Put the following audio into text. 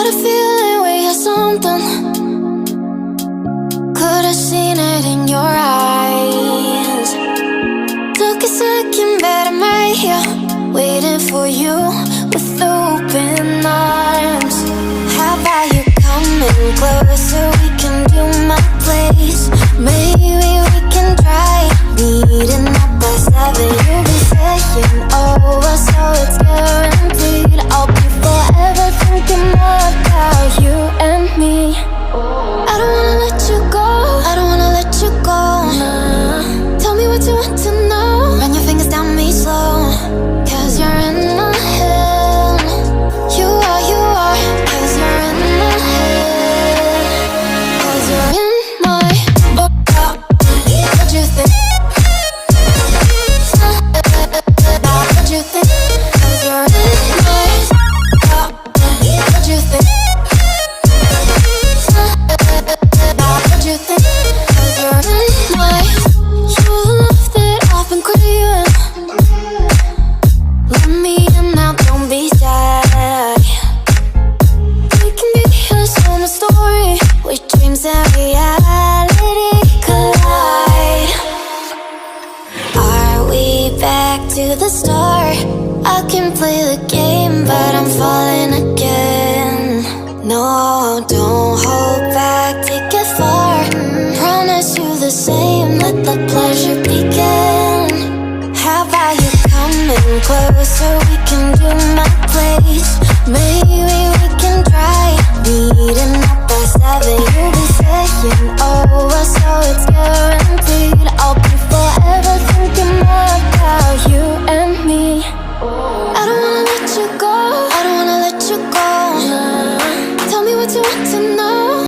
a feeling we had something. Could've seen it in your eyes. Took a second, but I'm right here, waiting for you with open arms. How about you coming closer? We can do my place. Maybe we can try meeting up by 7. You'll be saying over, so it's guaranteed. I'll be forever thinking about you and me. I don't wanna let you go, I don't wanna let you go. Tell me what you want to know. Run your fingers down me slow, 'cause you're in my head. You are, 'cause you're in my head. 'Cause you're in my what you think? What you think? 'Cause you're in my what you think? What you think? 'Cause you're in my you're the love that I've been craving. Let me in now, don't be shy. We can get here, so my story, with dreams and reality collide. Are we back to the start? I can play the game, but I'm falling again. No, don't hold back, take it far. Promise you the same, let the pleasure begin. How about you coming closer? We can do my place. Maybe we can try meeting up by 7. You'll be saying over, so it's guaranteed. I'll be forever thinking about you and me. I don't wanna let you go, I don't wanna let you go. Tell me what you want to know.